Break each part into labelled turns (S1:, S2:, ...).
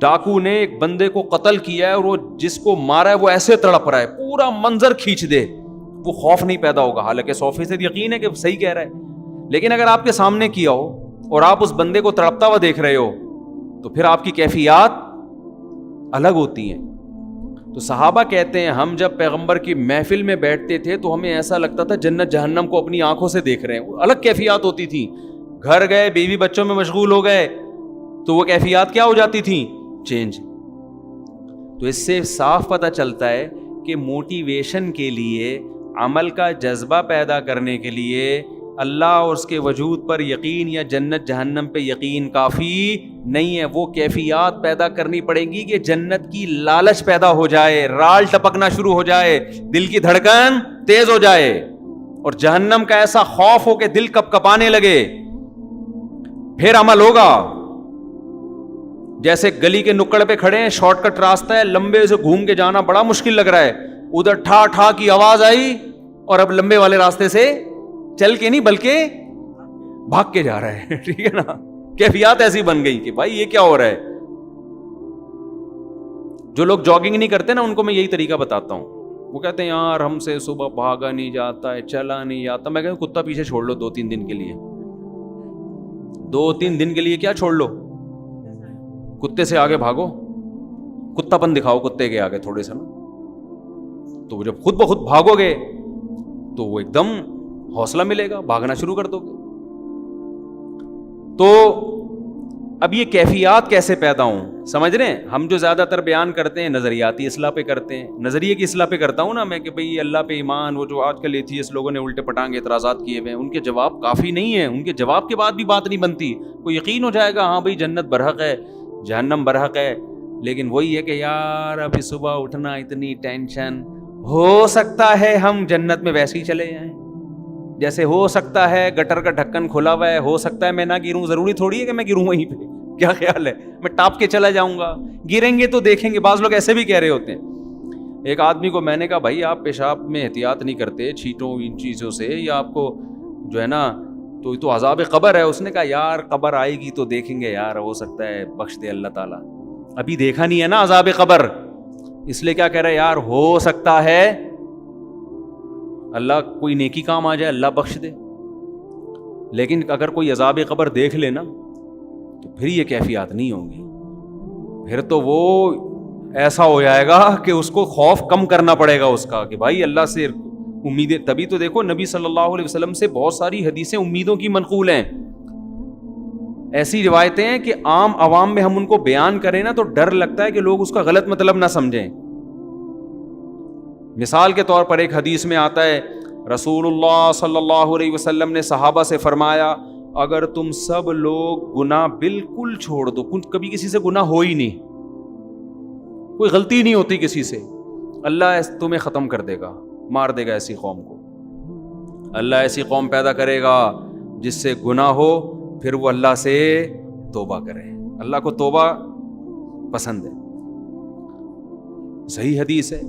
S1: ڈاکو نے ایک بندے کو قتل کیا ہے اور وہ جس کو مارا ہے وہ ایسے تڑپ رہا ہے, پورا منظر کھینچ دے, وہ خوف نہیں پیدا ہوگا, حالانکہ 100% یقین ہے کہ صحیح کہہ رہا ہے. لیکن اگر آپ کے سامنے کیا ہو اور آپ اس بندے کو تڑپتا ہوا دیکھ رہے ہو تو پھر آپ کی کیفیات الگ ہوتی ہیں. تو صحابہ کہتے ہیں ہم جب پیغمبر کی محفل میں بیٹھتے تھے تو ہمیں ایسا لگتا تھا جنت جہنم کو اپنی آنکھوں سے دیکھ رہے ہیں. الگ کیفیات ہوتی تھی. گھر گئے, بیوی بچوں میں مشغول ہو گئے تو وہ کیفیات کیا ہو جاتی تھیں, چینج. تو اس سے صاف پتہ چلتا ہے کہ موٹیویشن کے لیے, عمل کا جذبہ پیدا کرنے کے لیے اللہ اور اس کے وجود پر یقین یا جنت جہنم پہ یقین کافی نہیں ہے. وہ کیفیات پیدا کرنی پڑیں گی کہ جنت کی لالچ پیدا ہو جائے, رال ٹپکنا شروع ہو جائے, دل کی دھڑکن تیز ہو جائے, اور جہنم کا ایسا خوف ہو کہ دل کپ کپانے لگے. پھر عمل ہوگا. جیسے گلی کے نکڑ پہ کھڑے ہیں, شارٹ کٹ راستہ ہے, لمبے سے گھوم کے جانا بڑا مشکل لگ رہا ہے, ادھر ٹھا ٹھا کی آواز آئی اور اب لمبے والے راستے سے چل کے نہیں بلکہ بھاگ کے جا رہا ہے. ٹھیک ہے نا, کیفیات ایسی بن گئی کہ بھائی یہ کیا ہو رہا ہے. جو لوگ جاگنگ نہیں کرتے نا ان کو میں یہی طریقہ بتاتا ہوں. وہ کہتے ہیں یار ہم سے صبح بھاگا نہیں جاتا ہے, چلا نہیں جاتا. میں کہتا ہوں کتا پیچھے چھوڑ لو 2-3 دن کے لیے. 2-3 دن کے لیے کیا چھوڑ لو, کتے سے آگے بھاگو, کتا پن دکھاؤ کتے کے آگے تھوڑے سا نا. تو وہ جب خود بخود بھاگو گے تو وہ ایک دم حوصلہ ملے گا, بھاگنا شروع کر دو گے. تو اب یہ کیفیات کیسے پیدا ہوں, سمجھ رہے ہیں. ہم جو زیادہ تر بیان کرتے ہیں نظریاتی اصلاح پہ کرتے ہیں, نظریے کی اصلاح پہ کرتا ہوں نا میں کہ بھئی اللہ پہ ایمان. وہ جو آج کل ایتھیسٹ لوگوں نے الٹے پٹانگ اعتراضات کیے ہوئے ہیں, ان کے جواب کافی نہیں ہیں. ان کے جواب کے بعد بھی بات نہیں بنتی. کوئی یقین ہو جائے گا ہاں بھئی جنت برحق ہے, جہنم برحق ہے, لیکن وہی ہے کہ یار ابھی صبح اٹھنا اتنی ٹینشن, ہو سکتا ہے ہم جنت میں ویسے ہی چلے جائیں, جیسے ہو سکتا ہے گٹر کا ڈھکن کھلا ہوا ہے, ہو سکتا ہے میں نہ گروں, ضروری تھوڑی ہے کہ میں گروں وہیں پہ. کیا خیال ہے میں ٹاپ کے چلا جاؤں گا, گریں گے تو دیکھیں گے. بعض لوگ ایسے بھی کہہ رہے ہوتے ہیں. ایک آدمی کو میں نے کہا بھائی آپ پیشاب میں احتیاط نہیں کرتے چھینٹوں ان چیزوں سے, یا آپ کو جو ہے نا تو عذاب قبر ہے. اس نے کہا یار قبر آئے گی تو دیکھیں گے یار, ہو سکتا ہے بخش دے اللہ تعالیٰ. ابھی دیکھا نہیں ہے نا عذاب قبر, اس لیے کیا کہہ رہا ہے یار ہو سکتا ہے اللہ کوئی نیکی کام آ جائے, اللہ بخش دے. لیکن اگر کوئی عذاب قبر دیکھ لے نا تو پھر یہ کیفیات نہیں ہوں گی. پھر تو وہ ایسا ہو جائے گا کہ اس کو خوف کم کرنا پڑے گا اس کا, کہ بھائی اللہ سے امیدیں. تبھی تو دیکھو نبی صلی اللہ علیہ وسلم سے بہت ساری حدیثیں امیدوں کی منقول ہیں. ایسی روایتیں ہیں کہ عام عوام میں ہم ان کو بیان کریں نا تو ڈر لگتا ہے کہ لوگ اس کا غلط مطلب نہ سمجھیں. مثال کے طور پر ایک حدیث میں آتا ہے رسول اللہ صلی اللہ علیہ وسلم نے صحابہ سے فرمایا اگر تم سب لوگ گناہ بالکل چھوڑ دو, کبھی کسی سے گناہ ہو ہی نہیں, کوئی غلطی نہیں ہوتی کسی سے, اللہ تمہیں ختم کر دے گا, مار دے گا ایسی قوم کو. اللہ ایسی قوم پیدا کرے گا جس سے گناہ ہو, پھر وہ اللہ سے توبہ کرے. اللہ کو توبہ پسند ہے. صحیح حدیث ہے.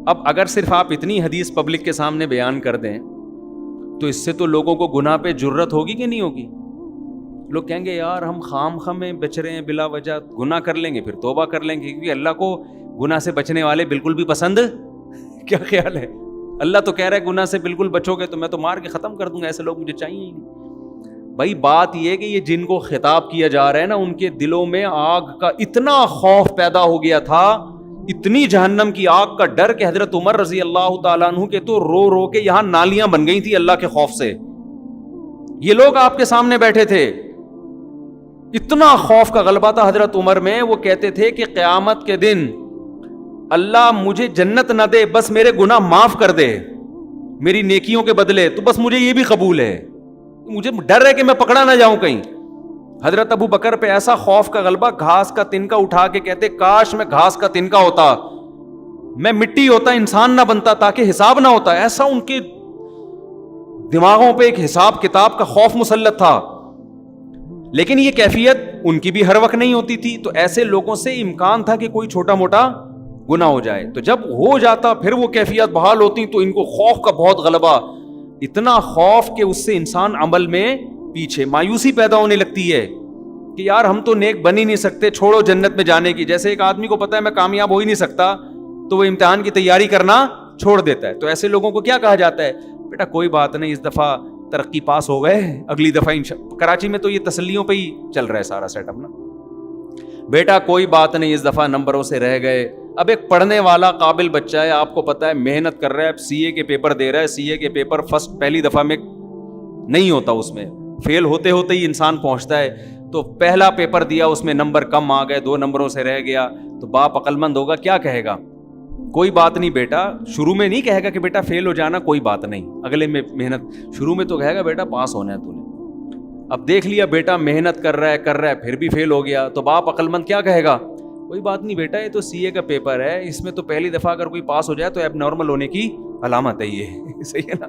S1: اب اگر صرف آپ اتنی حدیث پبلک کے سامنے بیان کر دیں تو اس سے تو لوگوں کو گناہ پہ جرت ہوگی کہ نہیں ہوگی. لوگ کہیں گے یار ہم خام میں بچ رہے ہیں بلا وجہ, گناہ کر لیں گے پھر توبہ کر لیں گے, کیونکہ اللہ کو گناہ سے بچنے والے بالکل بھی پسند. کیا خیال ہے, اللہ تو کہہ رہا ہے گناہ سے بالکل بچو گے تو میں تو مار کے ختم کر دوں گا, ایسے لوگ مجھے چاہیے ہی نہیں. بھائی بات یہ ہے کہ یہ جن کو خطاب کیا جا رہا ہے نا ان کے دلوں میں آگ کا اتنا خوف پیدا ہو گیا تھا, اتنی جہنم کی آگ کا ڈر کہ حضرت عمر رضی اللہ تعالیٰ عنہ کے تو رو رو کے یہاں نالیاں بن گئی تھی اللہ کے خوف سے. یہ لوگ آپ کے سامنے بیٹھے تھے, اتنا خوف کا غلبہ تھا حضرت عمر میں. وہ کہتے تھے کہ قیامت کے دن اللہ مجھے جنت نہ دے, بس میرے گناہ معاف کر دے میری نیکیوں کے بدلے, تو بس مجھے یہ بھی قبول ہے, مجھے ڈر ہے کہ میں پکڑا نہ جاؤں کہیں. حضرت ابو بکر پہ ایسا خوف کا غلبہ, گھاس کا تنکا اٹھا کے کہتے کاش میں گھاس کا تنکا ہوتا, میں مٹی ہوتا, انسان نہ بنتا تاکہ حساب نہ ہوتا. ایسا ان کے دماغوں پہ ایک حساب کتاب کا خوف مسلط تھا. لیکن یہ کیفیت ان کی بھی ہر وقت نہیں ہوتی تھی, تو ایسے لوگوں سے امکان تھا کہ کوئی چھوٹا موٹا گناہ ہو جائے. تو جب ہو جاتا پھر وہ کیفیت بحال ہوتی, تو ان کو خوف کا بہت غلبہ, اتنا خوف کہ اس سے انسان عمل میں پیچھے, مایوسی پیدا ہونے لگتی ہے کہ یار ہم تو نیک بن ہی نہیں سکتے, چھوڑو جنت میں جانے کی. جیسے ایک آدمی کو پتا ہے میں کامیاب ہو ہی نہیں سکتا تو وہ امتحان کی تیاری کرنا چھوڑ دیتا ہے. تو ایسے لوگوں کو کیا کہا جاتا ہے, بیٹا کوئی بات نہیں, اس دفعہ ترقی پاس ہو گئے, اگلی دفعہ کراچی میں تو یہ تسلیوں پہ ہی چل رہا ہے سارا سیٹ اپ نا, بیٹا کوئی بات نہیں اس دفعہ نمبروں سے رہ گئے. اب ایک پڑھنے والا قابل بچہ ہے, آپ کو پتا ہے محنت کر رہا ہے, سی اے کے پیپر دے رہا ہے, سی اے کے پیپر فرسٹ پہلی دفعہ میں نہیں ہوتا, اس میں فیل ہوتے ہوتے ہی انسان پہنچتا ہے. تو پہلا پیپر دیا, اس میں نمبر کم آ گئے, 2 نمبروں سے رہ گیا, تو باپ عقل مند ہوگا کیا کہے گا, کوئی بات نہیں بیٹا, شروع میں نہیں کہے گا کہ بیٹا فیل ہو جانا کوئی بات نہیں, اگلے میں محنت, شروع میں تو کہے گا بیٹا پاس ہونا ہے تو نے. اب دیکھ لیا بیٹا محنت کر رہا ہے پھر بھی فیل ہو گیا, تو باپ عقل مند کیا کہے گا, کوئی بات نہیں بیٹا یہ تو سی اے کا پیپر ہے, اس میں تو پہلی دفعہ اگر کوئی پاس ہو جائے تو ایب نارمل ہونے کی علامت ہے یہ. صحیح ہے نا,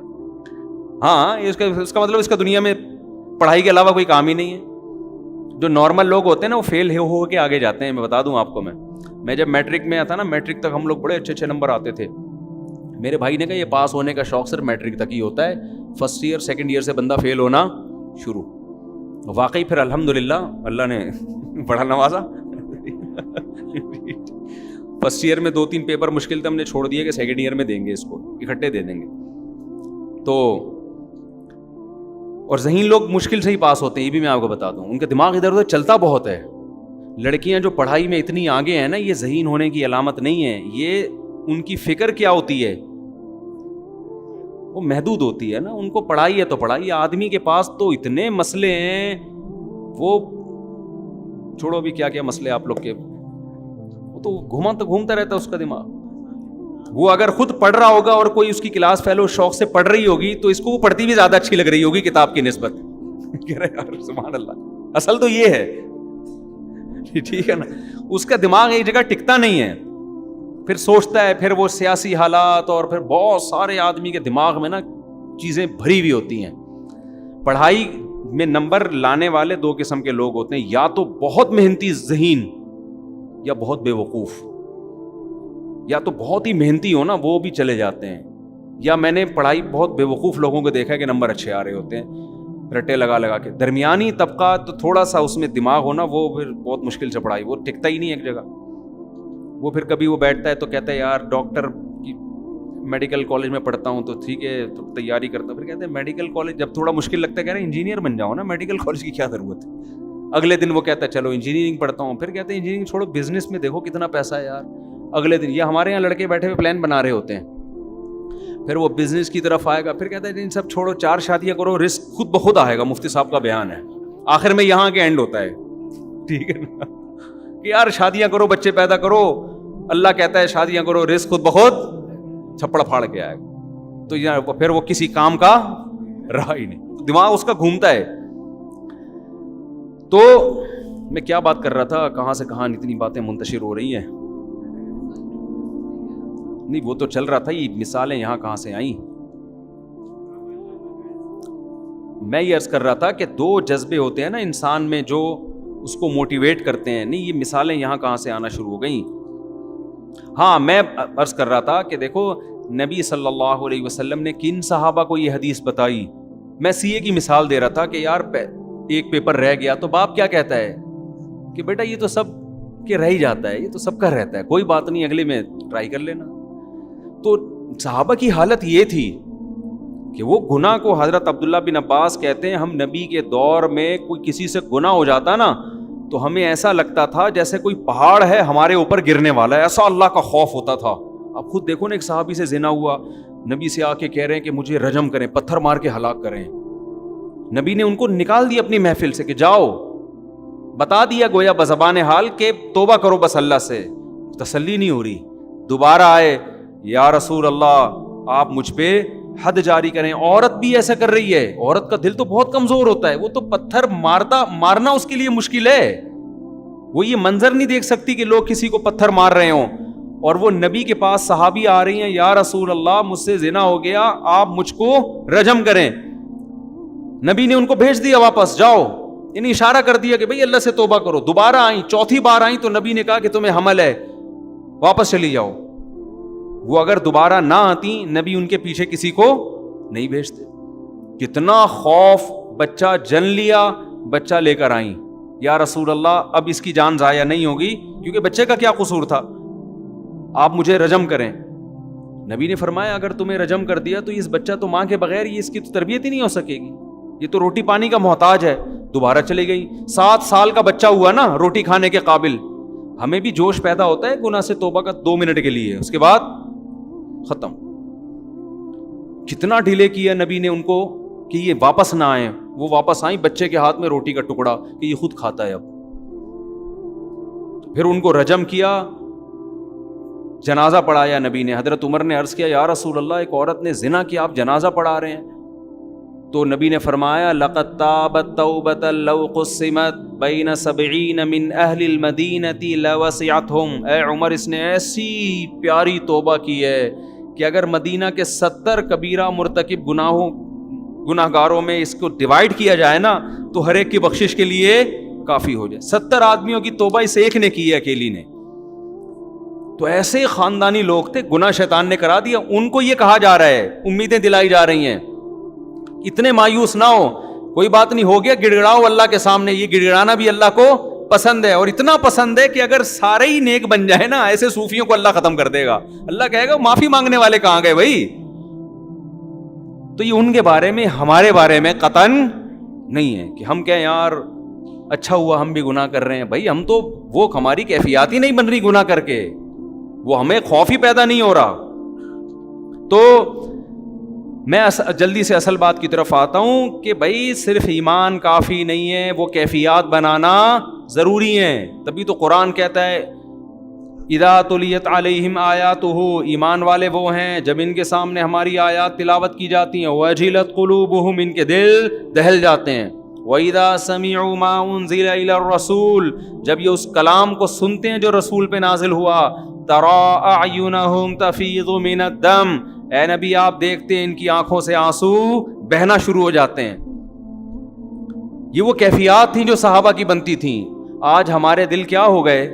S1: ہاں اس کا مطلب اس کا دنیا میں پڑھائی کے علاوہ کوئی کام ہی نہیں ہے. جو نارمل لوگ ہوتے ہیں نا وہ فیل ہو کے آگے جاتے ہیں. میں بتا دوں آپ کو, میں جب میٹرک میں آتا نا, میٹرک تک ہم لوگ بڑے اچھے نمبر آتے تھے. میرے بھائی نے کہا یہ پاس ہونے کا شوق صرف میٹرک تک ہی ہوتا ہے, فرسٹ ایئر سیکنڈ ایئر سے بندہ فیل ہونا شروع. واقعی پھر الحمدللہ اللہ نے بڑا نوازا. فرسٹ ایئر میں 2-3 پیپر مشکل تھے, ہم نے چھوڑ دیا کہ سیکنڈ ایئر میں دیں گے, اس کو اکٹھے دے دیں گے. تو اور ذہین لوگ مشکل سے ہی پاس ہوتے ہیں, یہ بھی میں آپ کو بتا دوں, ان کا دماغ ادھر ادھر چلتا بہت ہے. لڑکیاں جو پڑھائی میں اتنی آگے ہیں نا, یہ ذہین ہونے کی علامت نہیں ہے, یہ ان کی فکر کیا ہوتی ہے, وہ محدود ہوتی ہے نا. ان کو پڑھائی ہے تو پڑھائی, آدمی کے پاس تو اتنے مسئلے ہیں, وہ چھوڑو بھی کیا کیا مسئلے آپ لوگ کے, وہ تو گھومتا رہتا ہے اس کا دماغ. وہ اگر خود پڑھ رہا ہوگا اور کوئی اس کی کلاس فیلو شوق سے پڑھ رہی ہوگی تو اس کو وہ پڑھتی بھی زیادہ اچھی لگ رہی ہوگی کتاب کی نسبت. کہہ رہے یار سبحان اللہ, اصل تو یہ ہے, ٹھیک ہے نا. اس کا دماغ ایک جگہ ٹکتا نہیں ہے, پھر سوچتا ہے, پھر وہ سیاسی حالات اور پھر بہت سارے آدمی کے دماغ میں نا چیزیں بھری ہوئی ہوتی ہیں. پڑھائی میں نمبر لانے والے 2 قسم کے لوگ ہوتے ہیں, یا تو بہت محنتی ذہین یا بہت بے وقوف. یا تو بہت ہی محنتی ہو نا وہ بھی چلے جاتے ہیں, یا میں نے پڑھائی بہت بے وقوف لوگوں کو دیکھا ہے کہ نمبر اچھے آ رہے ہوتے ہیں رٹے لگا کے. درمیانی طبقہ تو تھوڑا سا اس میں دماغ ہونا, وہ پھر بہت مشکل سے پڑھائی, وہ ٹکتا ہی نہیں ایک جگہ. وہ پھر کبھی وہ بیٹھتا ہے تو کہتا ہے یار ڈاکٹر کی میڈیکل کالج میں پڑھتا ہوں تو ٹھیک ہے تو تیاری کرتا ہوں. پھر کہتے ہیں میڈیکل کالج جب تھوڑا مشکل لگتا ہے, کہہ رہے ہیں انجینئر بن جاؤ نا, میڈیکل کالج کی کیا ضرورت ہے. اگلے دن وہ کہتا ہے چلو انجینئرنگ پڑھتا ہوں. پھر کہتے ہیں انجینئرنگ چھوڑو, بزنس میں دیکھو کتنا پیسہ ہے یار. اگلے دن یہ ہمارے یہاں لڑکے بیٹھے ہوئے پلان بنا رہے ہوتے ہیں, پھر وہ بزنس کی طرف آئے گا, پھر کہتا ہے ان سب چھوڑو, 4 شادیاں کرو, رزق خود بخود آئے گا. مفتی صاحب کا بیان ہے, آخر میں یہاں کے اینڈ ہوتا ہے, ٹھیک ہے نا, کہ یار شادیاں کرو, بچے پیدا کرو, اللہ کہتا ہے شادیاں کرو, رزق خود بخود چھپڑ پھاڑ کے آئے گا. تو پھر وہ کسی کام کا رہا ہی نہیں, دماغ اس کا گھومتا ہے. تو میں کیا بات کر رہا تھا, کہاں سے کہاں اتنی باتیں منتشر ہو رہی ہیں. نہیں وہ تو چل رہا تھا, یہ مثالیں یہاں کہاں سے آئیں. میں یہ عرض کر رہا تھا کہ 2 جذبے ہوتے ہیں نا انسان میں جو اس کو موٹیویٹ کرتے ہیں. نہیں یہ مثالیں یہاں کہاں سے آنا شروع ہو گئیں. ہاں میں عرض کر رہا تھا کہ دیکھو نبی صلی اللہ علیہ وسلم نے کن صحابہ کو یہ حدیث بتائی. میں سی اے کی مثال دے رہا تھا کہ یار ایک پیپر رہ گیا تو باپ کیا کہتا ہے کہ بیٹا یہ تو سب کے رہ ہی جاتا ہے, یہ تو سب کا رہتا ہے, کوئی بات نہیں اگلے میں ٹرائی کر لینا. تو صحابہ کی حالت یہ تھی کہ وہ گناہ کو, حضرت عبداللہ بن عباس کہتے ہیں ہم نبی کے دور میں کوئی کسی سے گناہ ہو جاتا نا تو ہمیں ایسا لگتا تھا جیسے کوئی پہاڑ ہے ہمارے اوپر گرنے والا ہے, ایسا اللہ کا خوف ہوتا تھا. آپ خود دیکھو نا, ایک صحابی سے زنا ہوا, نبی سے آ کے کہہ رہے ہیں کہ مجھے رجم کریں, پتھر مار کے ہلاک کریں. نبی نے ان کو نکال دیا اپنی محفل سے کہ جاؤ, بتا دیا گویا بزبان حال کہ توبہ کرو بس اللہ سے. تسلی نہیں ہو رہی, دوبارہ آئے, یا رسول اللہ آپ مجھ پہ حد جاری کریں. عورت بھی ایسا کر رہی ہے, عورت کا دل تو بہت کمزور ہوتا ہے, وہ تو پتھر مارنا اس کے لیے مشکل ہے. وہ یہ منظر نہیں دیکھ سکتی کہ لوگ کسی کو پتھر مار رہے ہوں, اور وہ نبی کے پاس صحابی آ رہی ہیں, یا رسول اللہ مجھ سے زنا ہو گیا, آپ مجھ کو رجم کریں. نبی نے ان کو بھیج دیا واپس, جاؤ, یعنی اشارہ کر دیا کہ بھئی اللہ سے توبہ کرو. دوبارہ آئیں, چوتھی بار آئیں تو نبی نے کہا کہ تمہیں حمل ہے, واپس چلی جاؤ. وہ اگر دوبارہ نہ آتی نبی ان کے پیچھے کسی کو نہیں بھیجتے. کتنا خوف, بچہ جن لیا, بچہ لے کر آئیں, یا رسول اللہ اب اس کی جان ضائع نہیں ہوگی کیونکہ بچے کا کیا قصور تھا, آپ مجھے رجم کریں. نبی نے فرمایا اگر تمہیں رجم کر دیا تو اس بچہ تو ماں کے بغیر اس کی تو تربیت ہی نہیں ہو سکے گی, یہ تو روٹی پانی کا محتاج ہے. دوبارہ چلی گئی. 7 سال کا بچہ ہوا نا روٹی کھانے کے قابل. ہمیں بھی جوش پیدا ہوتا ہے گناہ سے توبہ کا 2 منٹ کے لیے, اس کے بعد ختم. کتنا ڈیلے کیا نبی نے ان کو کہ یہ واپس نہ آئیں. وہ واپس آئیں, بچے کے ہاتھ میں روٹی کا ٹکڑا کہ یہ خود کھاتا ہے اب. پھر ان کو رجم کیا, جنازہ پڑھایا نبی نے. حضرت عمر نے عرض کیا یا رسول اللہ ایک عورت نے زنا کیا, آپ جنازہ پڑھا رہے ہیں؟ تو نبی نے فرمایا لقد تابت توبۃ لو قسمت بین 70 من اہل المدینۃ لوسعتهم. اے عمر اس نے ایسی پیاری توبہ کی ہے کہ اگر مدینہ کے 70 کبیرہ مرتکب گناہ گاروں میں اس کو ڈیوائیڈ کیا جائے نا تو ہر ایک کی بخشش کے لیے کافی ہو جائے. 70 آدمیوں کی توبہ اس ایک نے کی ہے, اکیلی نے. تو ایسے خاندانی لوگ تھے, گناہ شیطان نے کرا دیا. ان کو یہ کہا جا رہا ہے, امیدیں دلائی جا رہی ہیں, اتنے مایوس نہ ہو, کوئی بات نہیں, ہو گیا, گڑ گڑاؤ اللہ کے سامنے. یہ گڑ گڑانا بھی اللہ کو پسند ہے, اور اتنا پسند ہے کہ اگر سارے ہی نیک بن جائے نا, ایسے صوفیوں کو اللہ ختم کر دے گا. اللہ کہے گا معافی مانگنے والے کہاں گئے بھائی. تو یہ ان کے بارے میں, ہمارے بارے میں قطعاً نہیں ہے کہ ہم کہیں یار اچھا ہوا ہم بھی گناہ کر رہے ہیں. بھائی ہم تو, وہ ہماری کیفیات ہی نہیں بن رہی گناہ کر کے, وہ ہمیں خوف ہی پیدا نہیں ہو رہا. تو میں جلدی سے اصل بات کی طرف آتا ہوں کہ بھائی صرف ایمان کافی نہیں ہے, وہ کیفیات بنانا ضروری ہے. تبھی تو قرآن کہتا ہے اذا تلیت علیہم آیاتہ, ایمان والے وہ ہیں جب ان کے سامنے ہماری آیات تلاوت کی جاتی ہیں, وجلت قلوبہم, ان کے دل دہل جاتے ہیں. وَإِذَا سَمِعُوا مَا أُنزِلَ إِلَى الرَّسُولِ, جب یہ اس کلام کو سنتے ہیں جو رسول پہ نازل ہوا. تَرَىٰ أَعْيُنَهُمْ تَفِيضُ مِنَ الدَّمْ, اے نبی آپ دیکھتے ہیں ان کی آنکھوں سے آنسو بہنا شروع ہو جاتے ہیں. یہ وہ کیفیات تھیں جو صحابہ کی بنتی تھیں. آج ہمارے دل کیا ہو گئے؟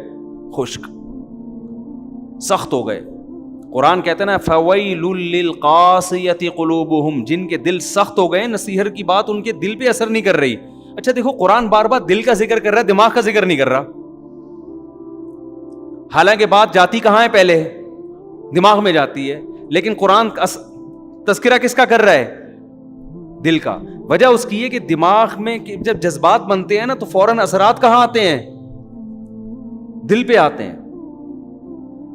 S1: خشک, سخت ہو گئے. قرآن کہتے ہیں نا فَوَيْلٌ لِّلْقَاسِيَةِ قُلُوبُهُمْ, جن کے دل سخت ہو گئے, نصیحت کی بات ان کے دل پہ اثر نہیں کر رہی. اچھا دیکھو, قرآن بار بار دل کا ذکر کر رہا ہے, دماغ کا ذکر نہیں کر رہا. حالانکہ بات جاتی کہاں ہے؟ پہلے دماغ میں جاتی ہے. لیکن قرآن تذکرہ کس کا کر رہا ہے؟ دل کا. وجہ اس کی ہے کہ دماغ میں جب جذبات بنتے ہیں نا تو فوراً اثرات کہاں آتے ہیں؟ دل پہ آتے ہیں.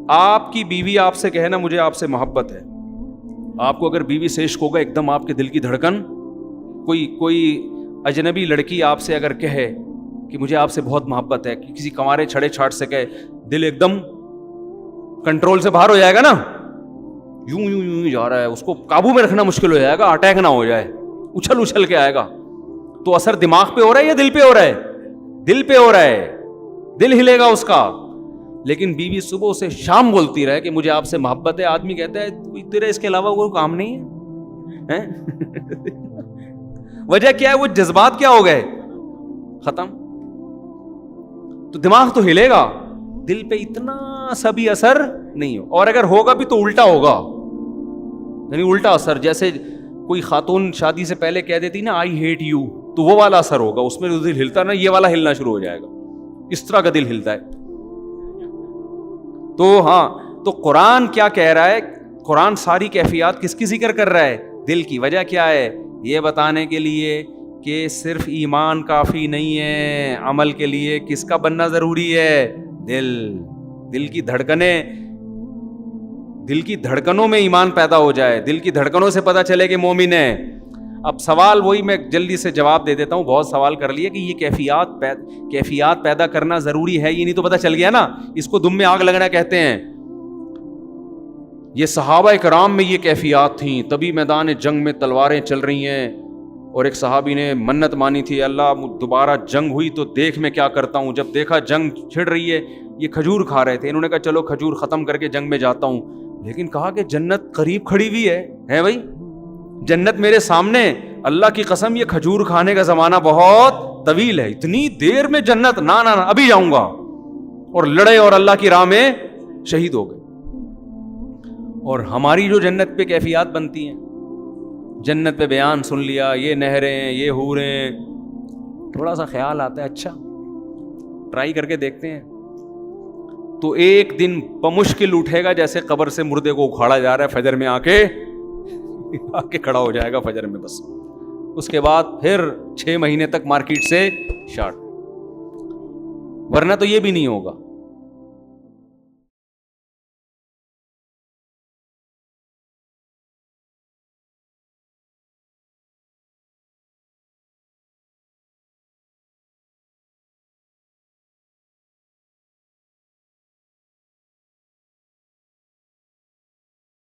S1: آپ کی بیوی آپ سے کہے نا مجھے آپ سے محبت ہے, آپ کو اگر بیوی سے عشق ہوگا, ایک دم آپ کے دل کی دھڑکن, کوئی اجنبی لڑکی آپ سے اگر کہے کہ مجھے آپ سے بہت محبت ہے, کسی کنوارے چھڑے چھاٹ سے کہے, دل ایک دم کنٹرول سے باہر ہو جائے گا نا, یوں یوں یوں جا رہا ہے, اس کو قابو میں رکھنا مشکل ہو جائے گا, اٹیک نہ ہو جائے, اچھل اچھل کے آئے گا. تو اثر دماغ پہ ہو رہا ہے یا دل پہ ہو رہا ہے؟ دل پہ ہو رہا ہے, دل ہلے گا اس کا. لیکن بیوی صبح سے شام بولتی رہے کہ مجھے آپ سے محبت ہے, آدمی کہتا ہے تیرے اس کے علاوہ کوئی کام نہیں ہے. وجہ کیا ہے؟ وہ جذبات کیا ہو گئے؟ ختم. تو دماغ تو ہلے گا, دل پہ اتنا سا بھی اثر نہیں ہو. اور اگر ہوگا بھی تو الٹا ہوگا, یعنی الٹا اثر. جیسے کوئی خاتون شادی سے پہلے کہہ دیتی نا آئی ہیٹ یو, تو وہ والا اثر ہوگا, اس میں دل ہلتا نا, یہ والا ہلنا شروع ہو جائے گا, اس طرح کا دل ہلتا ہے. تو ہاں, تو قرآن کیا کہہ رہا ہے؟ قرآن ساری کیفیات کس کی ذکر کر رہا ہے؟ دل کی. وجہ کیا ہے؟ یہ بتانے کے لیے کہ صرف ایمان کافی نہیں ہے, عمل کے لیے کس کا بننا ضروری ہے؟ دل. دل کی دھڑکنیں, دل کی دھڑکنوں میں ایمان پیدا ہو جائے, دل کی دھڑکنوں سے پتہ چلے کہ مومن ہے. اب سوال وہی میں جلدی سے جواب دے دیتا ہوں, بہت سوال کر لیے کہ یہ کیفیات پیدا کرنا ضروری ہے, یہ نہیں تو پتہ چل گیا نا, اس کو دم میں آگ لگنا کہتے ہیں. یہ صحابہ کرام میں یہ کیفیات تھیں, تبھی میدان جنگ میں تلواریں چل رہی ہیں. اور ایک صحابی نے منت مانی تھی, اللہ دوبارہ جنگ ہوئی تو دیکھ میں کیا کرتا ہوں. جب دیکھا جنگ چھڑ رہی ہے, یہ کھجور کھا رہے تھے, انہوں نے کہا چلو کھجور ختم کر کے جنگ میں جاتا ہوں. لیکن کہا کہ جنت قریب کھڑی ہوئی ہے بھائی, جنت میرے سامنے, اللہ کی قسم یہ کھجور کھانے کا زمانہ بہت طویل ہے, اتنی دیر میں جنت, نہ ابھی جاؤں گا. اور لڑے اور اللہ کی راہ میں شہید ہو گئے. اور ہماری جو جنت پہ کیفیات بنتی ہیں, جنت پہ بیان سن لیا, یہ نہریں, یہ حوریں, تھوڑا سا خیال آتا ہے اچھا ٹرائی کر کے دیکھتے ہیں. تو ایک دن بمشکل اٹھے گا جیسے قبر سے مردے کو اکھاڑا جا رہا ہے, فجر میں آ کے کھڑا ہو جائے گا فجر میں. بس اس کے بعد پھر 6 مہینے تک مارکیٹ سے شارٹ, ورنہ تو یہ بھی نہیں ہوگا.